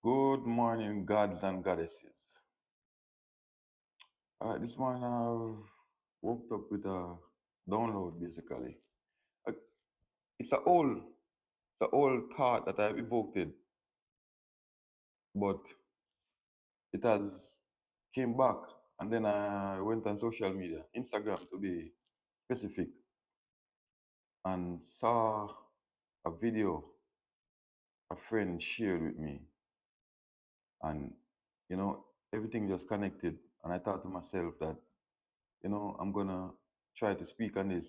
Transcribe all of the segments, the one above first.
Good morning, gods and goddesses. This morning I woke up with a download basically. Uh, It's a old thought that I've evoked it, but it has came back, and then I went on social media, Instagram to be specific, and saw a video a friend shared with me, and you know everything just connected, and I thought to myself that I'm gonna try to speak on this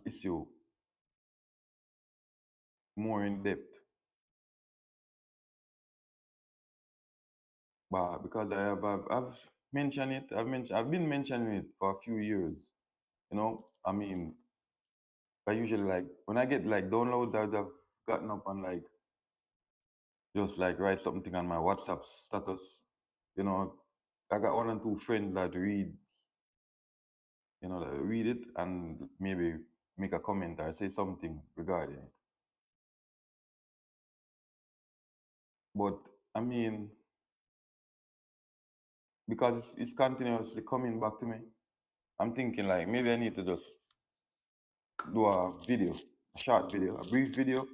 issue more in depth, but because I've mentioned it, I've been mentioning it for a few years. I mean, I usually like when I get like downloads, I've gotten up and like just like write something on my WhatsApp status. You know, I got one and two friends that read it and maybe make a comment or say something regarding it. But I mean, because it's continuously coming back to me, I'm thinking like maybe I need to just do a short video, a brief video,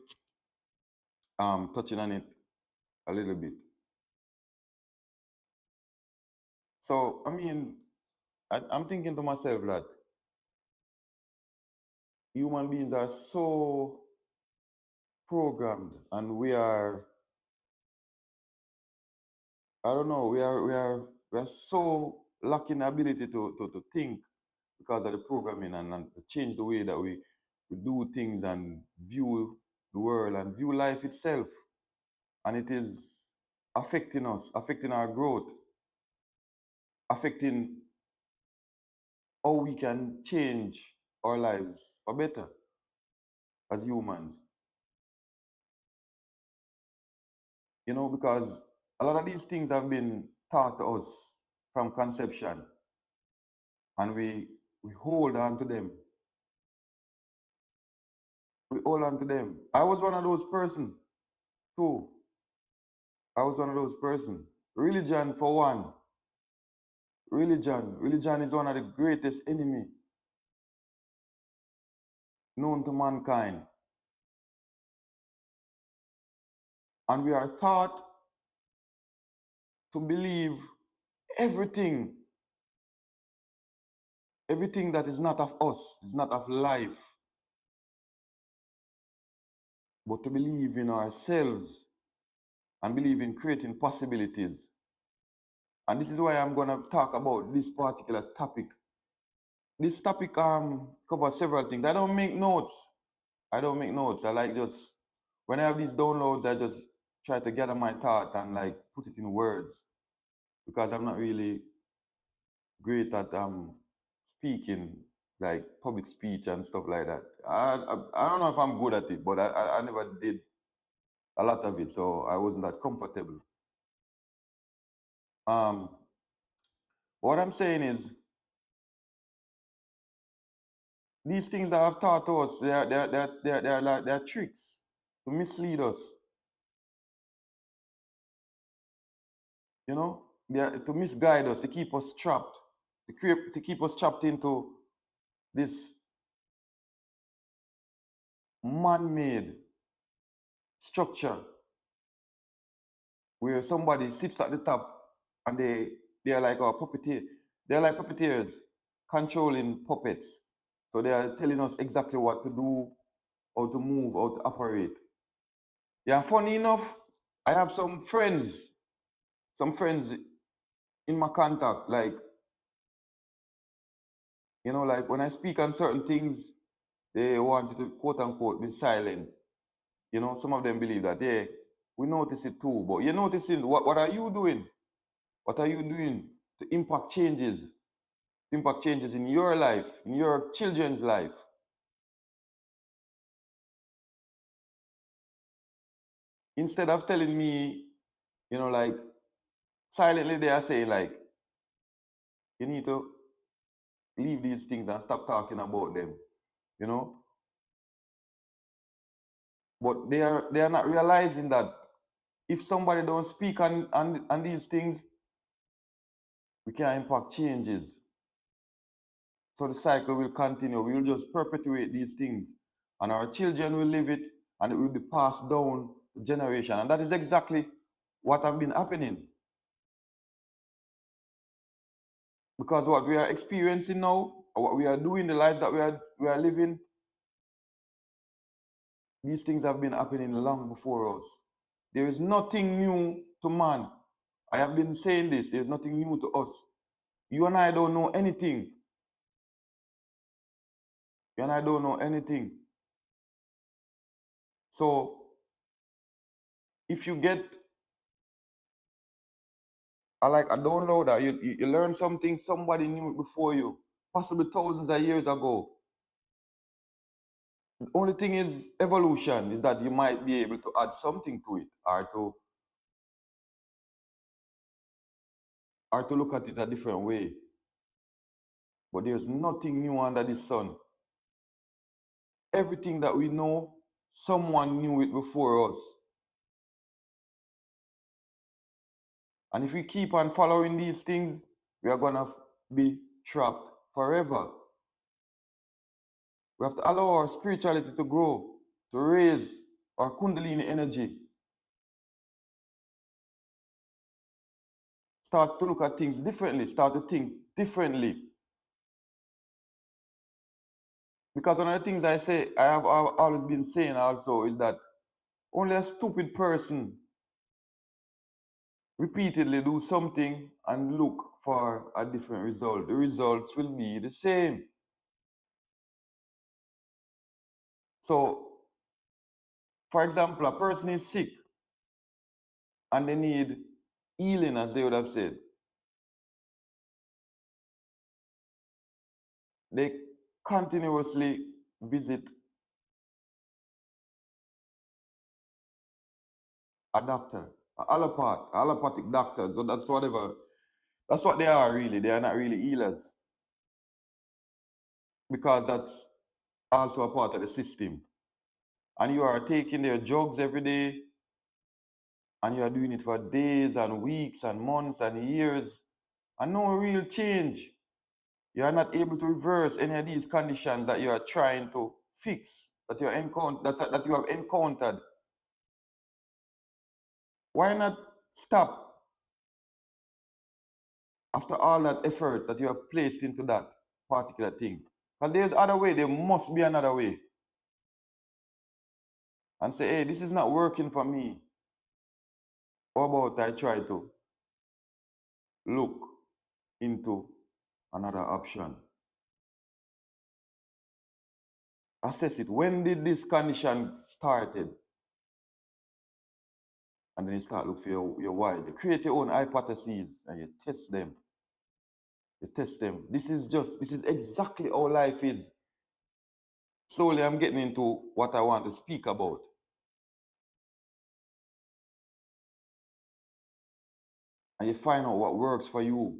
touching on it a little bit. So I mean, I'm thinking to myself that human beings are so programmed, and I don't know, we are so lacking the ability to think because of the programming, and to change the way that we do things and view the world and view life itself. And it is affecting us, affecting our growth, affecting how we can change our lives for better as humans. Because a lot of these things have been taught to us from conception, and we hold on to them. We hold on to them. I was one of those person too. I was one of those person. Religion for one. Religion is one of the greatest enemy known to mankind. And we are taught to believe everything, everything that is not of us, is not of life, but to believe in ourselves and believe in creating possibilities. And this is why I'm going to talk about this particular topic. This topic covers several things. I don't make notes. I like just when I have these downloads, I just try to gather my thought and like put it in words, because I'm not really great at speaking, like public speech and stuff like that. I don't know if I'm good at it, but I never did a lot of it, so I wasn't that comfortable. Um, what I'm saying is, these things that I've taught us, they are tricks to mislead us. They are to misguide us, to keep us trapped, to keep us trapped into this man-made structure where somebody sits at the top, and they are like our puppeteer. They are like puppeteers controlling puppets. So they are telling us exactly what to do, how to move, how to operate. Yeah, funny enough, I have some friends in my contact, like when I speak on certain things, they want you to quote unquote be silent. Some of them believe that, yeah, we notice it too, but you're noticing what are you doing? What are you doing to impact changes in your life, in your children's life? Instead of telling me, like silently they are saying like, you need to leave these things and stop talking about them. You know, But they are not realizing that if somebody don't speak on these things, we can impact changes. So the cycle will continue. We will just perpetuate these things, and our children will live it, and it will be passed down to generation. And that is exactly what has been happening. Because what we are experiencing now, what we are doing, the lives that we are living, these things have been happening long before us. There is nothing new to man. I have been saying this. There's nothing new to us. You and I don't know anything. You and I don't know anything. So if you get like a downloader, you learn something, somebody knew it before you, possibly thousands of years ago. The only thing is evolution is that you might be able to add something to it, or to look at it a different way. But there's nothing new under the sun. Everything that we know, someone knew it before us. And if we keep on following these things, we are going to be trapped forever. We have to allow our spirituality to grow, to raise our Kundalini energy. Start to look at things differently, start to think differently. Because one of the things I've always been saying also is that only a stupid person repeatedly do something and look for a different result. The results will be the same. So, for example, a person is sick and they need healing, as they would have said. They continuously visit a doctor, allopathic doctors. So that's whatever. That's what they are really. They are not really healers. Because that's also a part of the system. And you are taking their drugs every day, and you are doing it for days and weeks and months and years, and no real change. You are not able to reverse any of these conditions that you are trying to fix, that you have encountered. Why not stop after all that effort that you have placed into that particular thing? Because there's other way, there must be another way. And say, hey, this is not working for me. How about I try to look into another option? Assess it. When did this condition started? And then you start look for your why. You create your own hypotheses and you test them. You test them. This is exactly how life is. Slowly I'm getting into what I want to speak about. And you find out what works for you,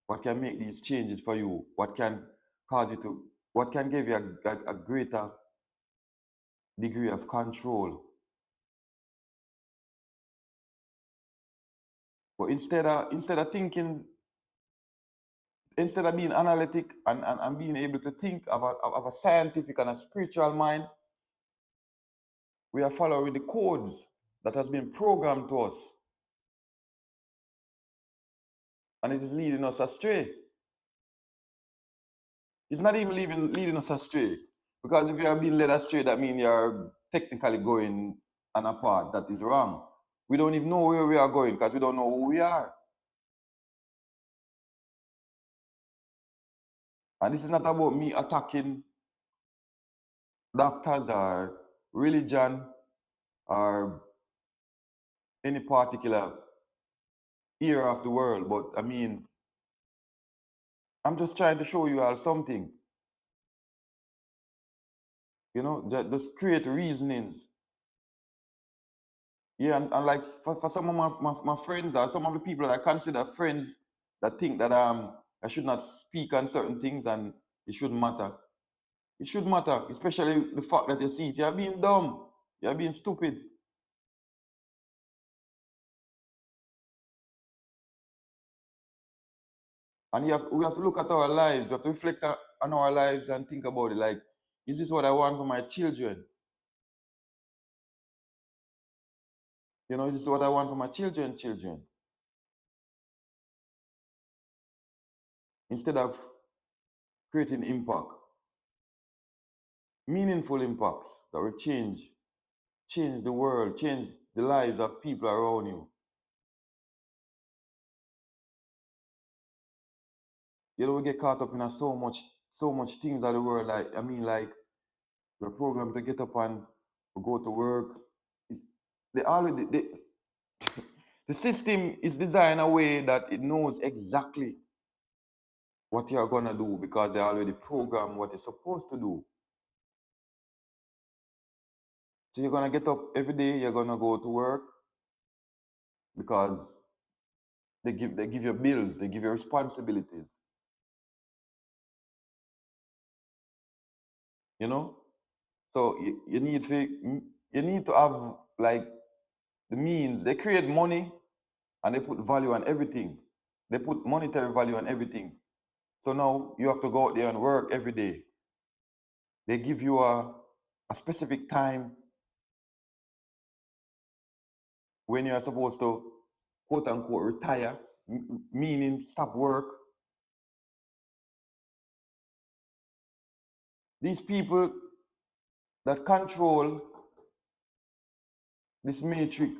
what can make these changes for you, what can give you a greater degree of control. But instead of thinking, instead of being analytic and being able to think of a scientific and a spiritual mind, we are following the codes that has been programmed to us. And it is leading us astray. It's not even leading us astray. Because if you are being led astray, that means you're technically going on a path that is wrong. We don't even know where we are going because we don't know who we are. And this is not about me attacking doctors or religion or any particular era of the world, but I mean, I'm just trying to show you all something. You know, just create reasonings. Yeah, and like for some of my friends or some of the people that I consider friends that think that I should not speak on certain things and it shouldn't matter. It should matter, especially the fact that you see it. You're being dumb. You're being stupid. And we have to look at our lives. We have to reflect on our lives and think about it. Like, is this what I want for my children? You know, is this what I want for my children? Instead of creating impact, meaningful impacts that will change the world, change the lives of people around you. You know, we get caught up in so much things of the world. Like, I mean, like, we're programmed to get up and go to work. They already, the system is designed in a way that it knows exactly what you're gonna do because they already programmed what you're supposed to do. So you're gonna get up every day, you're gonna go to work because they give you bills, they give you responsibilities. You know? So you need to have like the means. They create money and they put value on everything. They put monetary value on everything. So now you have to go out there and work every day. They give you a specific time when you're supposed to, quote unquote, retire, meaning stop work. These people that control this matrix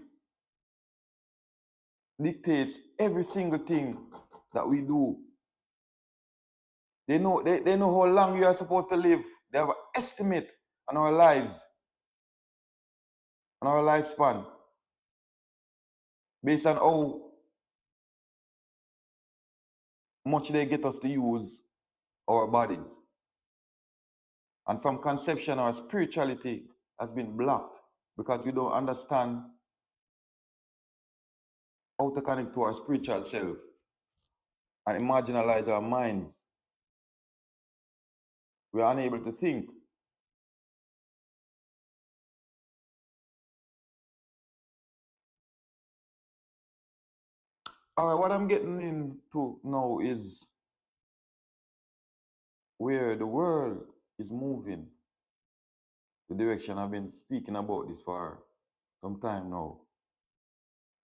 dictates every single thing that we do. They know how long you are supposed to live. They have an estimate on our lives, on our lifespan, based on how much they get us to use our bodies. And from conception, our spirituality has been blocked because we don't understand how to connect to our spiritual self and marginalize our minds. We are unable to think. All right, what I'm getting into now is where the world is moving, the direction. I've been speaking about this for some time now,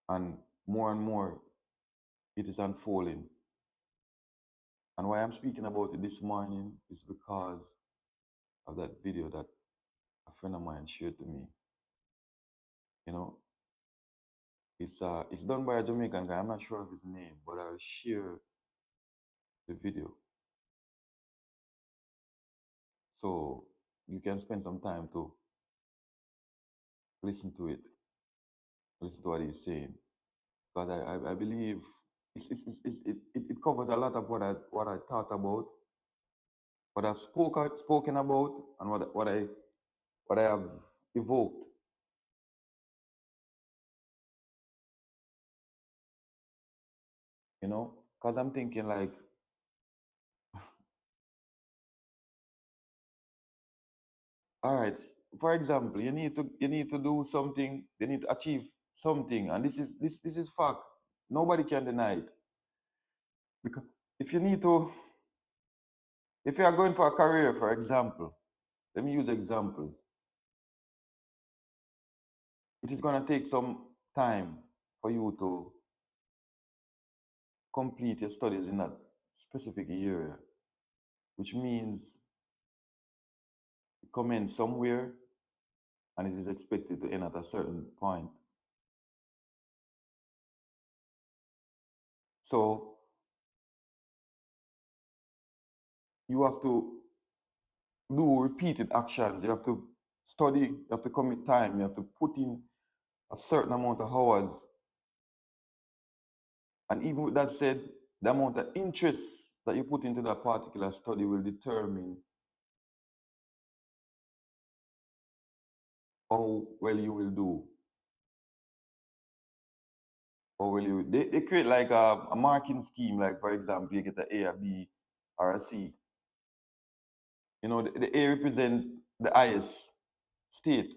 and more it is unfolding. And why I'm speaking about it this morning is because of that video that a friend of mine shared to me. You know, it's done by a Jamaican guy. I'm not sure of his name, but I'll share the video so you can spend some time to listen to it, listen to what he's saying, because I believe it covers a lot of what I thought about, what I've spoken about, and what I have evoked. You know, because I'm thinking like, all right, for example, you need to do something, you need to achieve something, and this is fact. Nobody can deny it. Because if you need to, if you are going for a career, for example, let me use examples. It is going to take some time for you to complete your studies in that specific area, which means you commence somewhere and it is expected to end at a certain point. So you have to do repeated actions. You have to study, you have to commit time, you have to put in a certain amount of hours. And even with that said, the amount of interest that you put into that particular study will determine how well you will do. How well you they create like a marking scheme, like for example, you get an A, a B, or a C. You know, the A represent the highest state.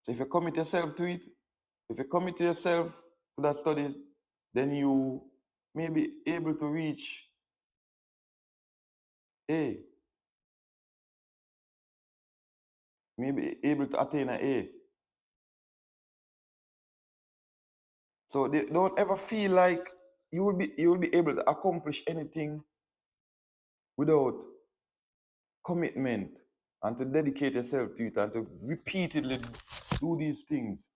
So if you commit yourself to it, if you commit yourself to that study, then you may be able to reach A, may be able to attain an A. So they don't ever feel like you will be able to accomplish anything without commitment and to dedicate yourself to it and to repeatedly do these things.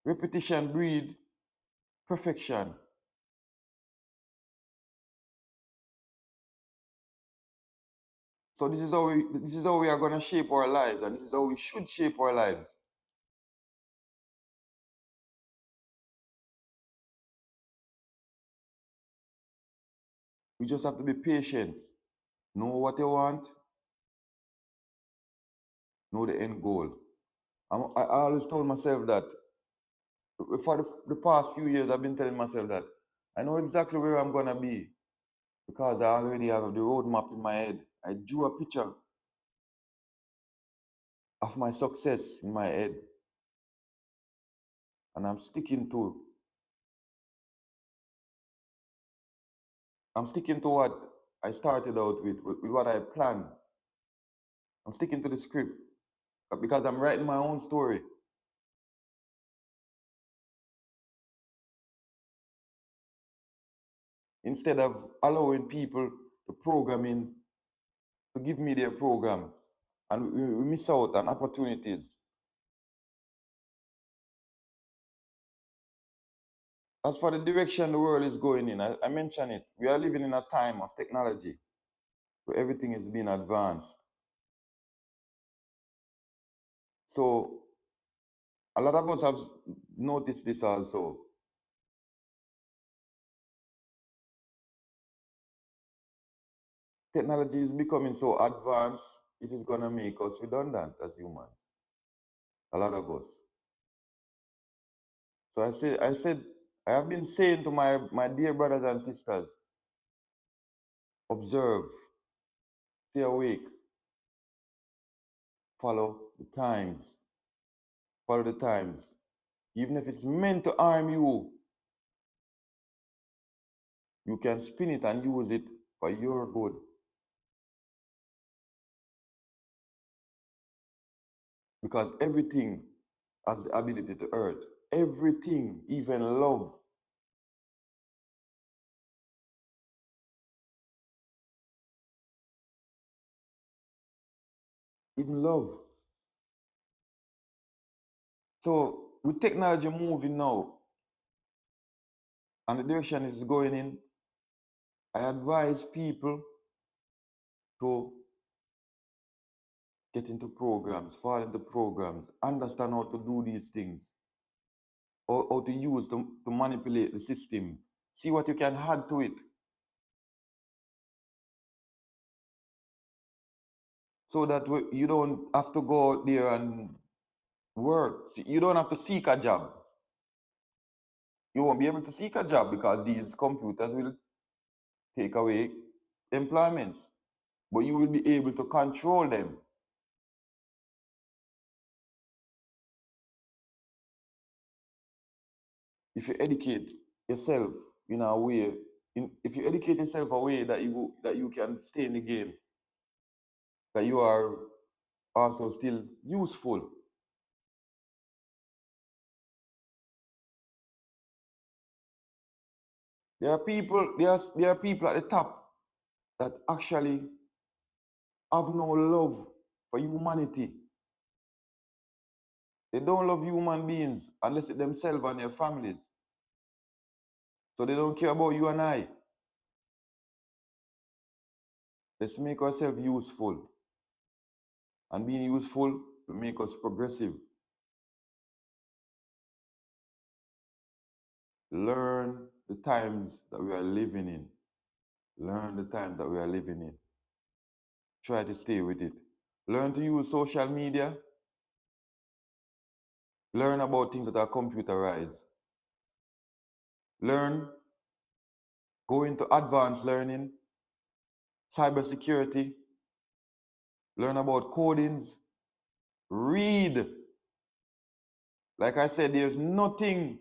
Repetition breed perfection. So this is how we are going to shape our lives, and this is how we should shape our lives. We just have to be patient. Know what you want, know the end goal. I always told myself that for the past few years, I've been telling myself that I know exactly where I'm going to be because I already have the roadmap in my head. I drew a picture of my success in my head, and I'm sticking to what I started out with what I planned. I'm sticking to the script because I'm writing my own story. Instead of allowing people to to give me their program, and we miss out on opportunities. As for the direction the world is going in, I mentioned it. We are living in a time of technology where everything is being advanced. So a lot of us have noticed this also. Technology is becoming so advanced, it is going to make us redundant as humans. A lot of us. So I have been saying to my dear brothers and sisters, observe, stay awake, follow the times. Follow the times. Even if it's meant to harm you, you can spin it and use it for your good. Because everything has the ability to hurt. Everything, even love. Even love. So with technology moving now, and the direction is going in, I advise people to get into programs, fall into programs, understand how to do these things, or how to use to manipulate the system. See what you can add to it. So that you don't have to go out there and work. You don't have to seek a job. You won't be able to seek a job because these computers will take away employments. But you will be able to control them. If you educate yourself in a way, if you educate yourself a way that you can stay in the game, that you are also still useful. There are people at the top that actually have no love for humanity. They don't love human beings unless it's themselves and their families. So they don't care about you and I. Let's make ourselves useful. And being useful will make us progressive. Learn the times that we are living in. Learn the times that we are living in. Try to stay with it. Learn to use social media. Learn about things that are computerized. Learn, go into advanced learning, cybersecurity, learn about codings, read. Like I said, there's nothing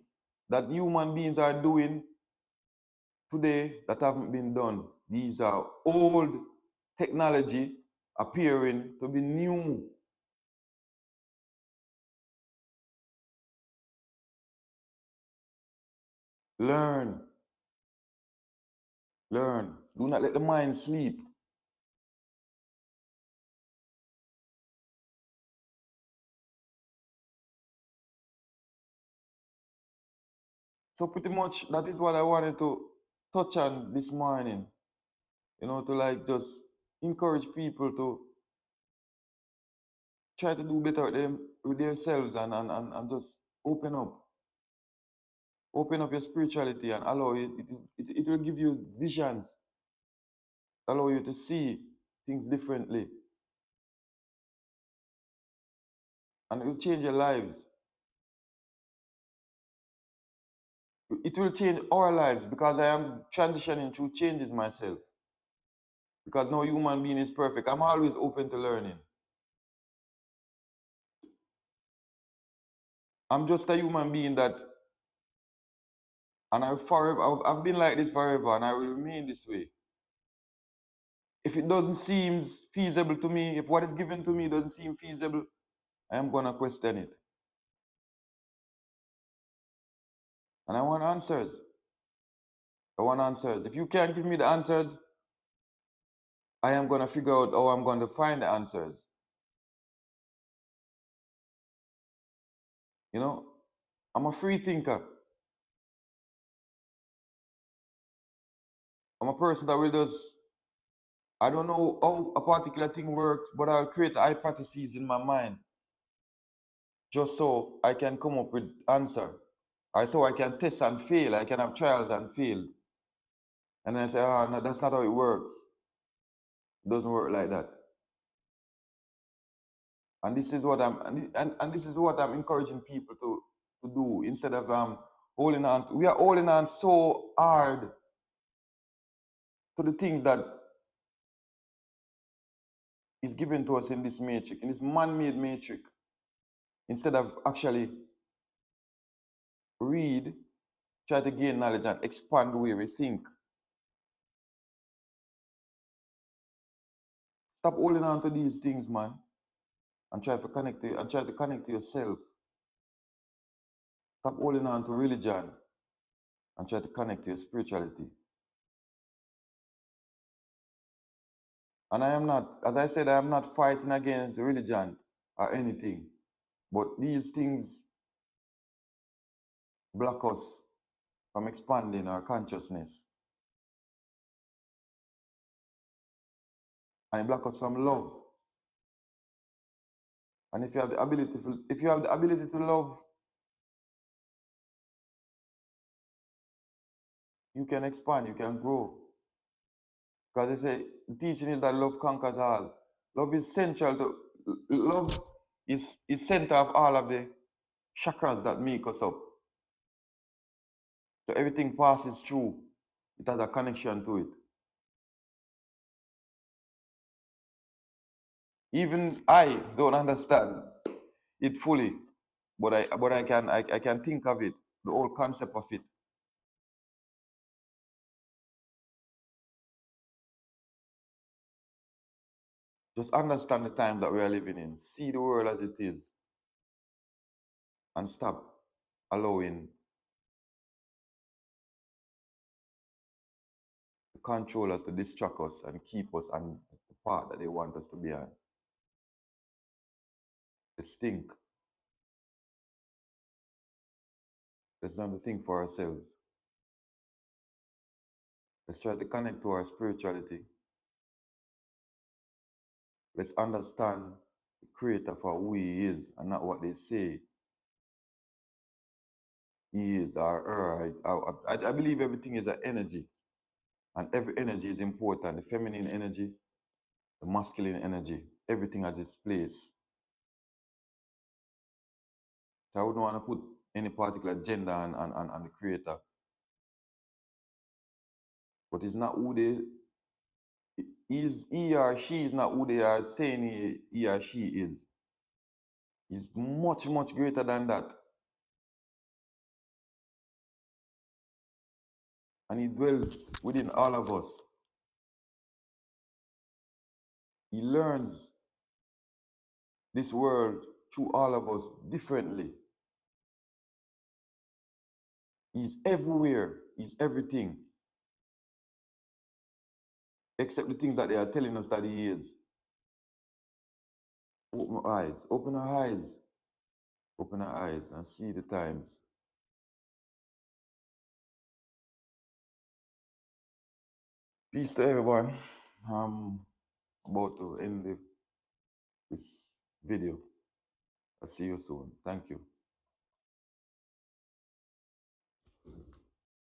that human beings are doing today that haven't been done. These are old technology appearing to be new. Learn. Learn. Do not let the mind sleep. So pretty much that is what I wanted to touch on this morning. You know, to like just encourage people to try to do better with themselves and just open up. Open up your spirituality and allow it will give you visions, allow you to see things differently. And it will change your lives. It will change our lives because I am transitioning through changes myself. Because no human being is perfect. I'm always open to learning. I'm just a human being that, and I've been like this forever and I will remain this way. If it doesn't seem feasible to me, if what is given to me doesn't seem feasible, I am going to question it. And I want answers. I want answers. If you can't give me the answers, I am going to figure out how I'm going to find the answers. You know, I'm a free thinker. I'm a person that will just, I don't know how a particular thing works, but I'll create hypotheses in my mind just so I can come up with answer. Or so I can test and fail. I can have trials and fail. And then I say, oh, no, that's not how it works. It doesn't work like that. And this is what and this is what I'm encouraging people to do instead of holding on. We are holding on so hard to the things that is given to us in this matrix, in this man-made matrix, instead of actually read, try to gain knowledge and expand the way we think. Stop holding on to these things, man, and try to connect to yourself. Stop holding on to religion and try to connect to your spirituality. And I am not, as I said, I am not fighting against religion or anything. But these things block us from expanding our consciousness. And it block us from love. And if you have the ability to love, you can expand, you can grow. Because they say the teaching is that love conquers all. Love is central to love is center of all of the chakras that make us up. So everything passes through. It has a connection to it. Even I don't understand it fully, but I can think of it, the whole concept of it. Just understand the times that we are living in. See the world as it is. And stop allowing the controllers to distract us and keep us on the path that they want us to be on. Let's think. Let's learn to think for ourselves. Let's try to connect to our spirituality. Let's understand the creator for who he is and not what they say he is or her. I believe everything is an energy. And every energy is important. The feminine energy, the masculine energy, everything has its place. So I wouldn't want to put any particular gender on the creator. But it's not who they, He or she is not who they are saying he or she is. He's much, much greater than that. And he dwells within all of us. He learns this world through all of us differently. He's everywhere. He's everything. Except the things that they are telling us that he is. Open our eyes. Open our eyes. Open our eyes and see the times. Peace to everyone. I'm about to end this video. I'll see you soon. Thank you.